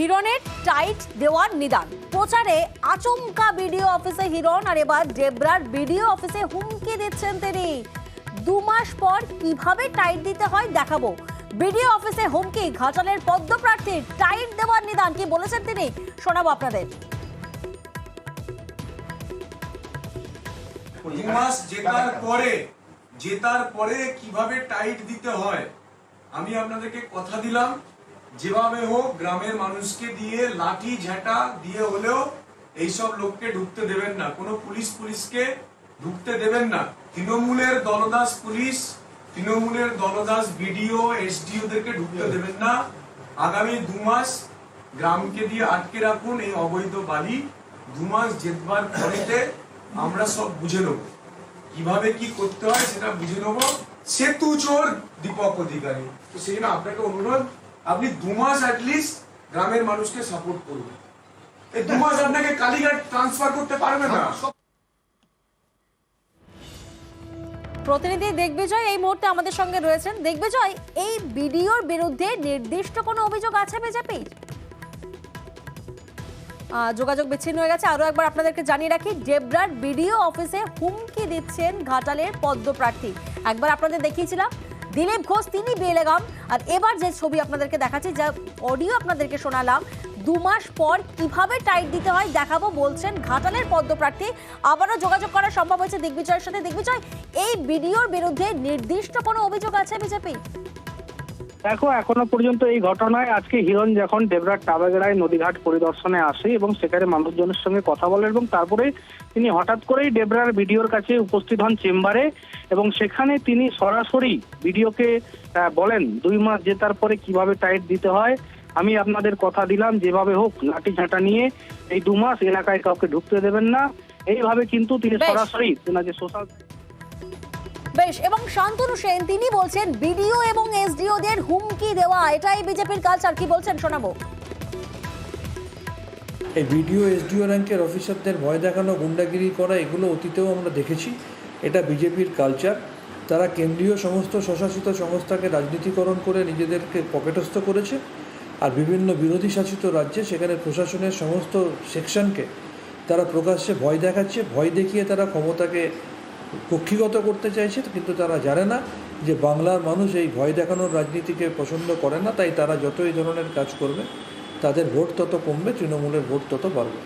হিরণের টাইট দেওয়ার নিদান, প্রচারে আচমকা বিডিও অফিসে হিরণ, আর এবার ডেবরার বিডিও অফিসে হুমকি দিচ্ছেন তিনি। 2 মাস পর কিভাবে টাইট দিতে হয় দেখাবো। বিডিও অফিসে হুমকি, ঘাটালের পদ্মপ্রার্থীর টাইট দেওয়ার নিদান, কি বলেছেন তিনি শোনাবো আপনাদের। 2 মাস জেতার পরে কিভাবে টাইট দিতে হয় আমি আপনাদেরকে কথা দিলাম, যেভাবে হোক গ্রামের মানুষকে দিয়ে লাঠি ঝাঁটা দিয়ে হলেও এইসব লোককে ঢুকতে দেবেন না, কোনো পুলিশকে ঢুকতে দেবেন না। তৃণমূলের দলদাস পুলিশ, তৃণমূলের দলদাস বিডিও এসডিও দেরকে ঢুকতে দেবেন না। আগামী 2 মাস গ্রামকে দিয়ে আটকে রাখুন এই অবৈধ বালি। 2 মাস জেতবার পরেতে আমরা সব বুঝে নেব, কিভাবে কি করতে হয় সেটা বুঝে নেব। সেতু চোর দীপক অধিকারী, তো সেই জন্য আপনাকে অনুরোধ, আপনি 2 মাস অ্যাটলিস্ট গ্রামের মানুষকে সাপোর্ট করবেন। এই 2 মাস আপনাকে কালীঘাট ট্রান্সফার করতে পারবে না। প্রতিনিধি দিগ্বিজয় এই মুহূর্তে আমাদের সঙ্গে রয়েছেন। দিগ্বিজয়, এই বিডিওর বিরুদ্ধে নির্দিষ্ট কোনো অভিযোগ আছে বিজেপি? যোগাযোগ বিচ্ছিন্ন হয়ে গেছে। আরো একবার আপনাদেরকে জানিয়ে রাখি, ডেবরার বিডিও অফিসে হুমকি দিচ্ছেন ঘাটালের পদ্মপ্রার্থী। একবার আপনাদের দেখিয়েছিলাম দিলীপ ঘোষ, তিনি বেলেগাম, আর এবার যে ছবি আপনাদেরকে দেখাচ্ছি, যা অডিও আপনাদেরকে শোনালাম, 2 মাস পর কিভাবে টাইট দিতে হয় দেখাবো বলছেন ঘাটালের পদ্মপ্রার্থী। আবারও যোগাযোগ করা সম্ভব হয়েছে দিগ্বিজয়ের সাথে। দিগ্বিজয়, এই বিডিওর বিরুদ্ধে নির্দিষ্ট কোনো অভিযোগ আছে বিজেপি? দেখো, এখনো পর্যন্ত এই ঘটনায় আজকে হিরণ যখন ডেবরার টাবাগেড়ায় নদীঘাট পরিদর্শনে আসে এবং সেখানে মানুষজনের সঙ্গে কথা বলে এবং তারপরে তিনি হঠাৎ করেই ডেবরার বিডিওর কাছে উপস্থিত হন চেম্বারে, এবং সেখানে তিনি সরাসরি বিডিওকে বলেন 2 মাস জেতার পরে কিভাবে টাইট দিতে হয়। আমি আপনাদের কথা দিলাম, যেভাবে হোক লাঠি ঝাঁটা নিয়ে এই 2 মাস এলাকায় কাউকে ঢুকতে দেবেন না। এইভাবে কিন্তু তিনি সরাসরি যে সোশ্যাল বেশ, এবং শান্তনু সেন তিনি বলছেন বিডিও এবং এসডিও দের হুমকি দেওয়া এটাই বিজেপির কালচার, কি বলছেন শোনাবো। এই বিডিও এসডিও র্যাঙ্কের অফিসারদের ভয় দেখানো, গুন্ডাগিরি করা, এগুলো অতীতেও আমরা দেখেছি। এটা বিজেপির কালচার। তারা কেন্দ্রীয় সমস্ত স্বশাসিত সংস্থাকে রাজনীতিকরণ করে নিজেদেরকে পকেটস্থ করেছে, আর বিভিন্ন বিরোধী শাসিত রাজ্যে সেখানে প্রশাসনের সমস্ত সেকশনকে তারা প্রকাশ্যে ভয় দেখাচ্ছে। ভয় দেখিয়ে তারা ক্ষমতাকে কক্ষিগত করতে চাইছে, কিন্তু তারা জানে না যে বাংলার মানুষ এই ভয় দেখানোর রাজনীতিকে পছন্দ করে না। তাই তারা যত এই ধরনের কাজ করবে তাদের ভোট তত কমবে, তৃণমূলের ভোট তত বাড়বে।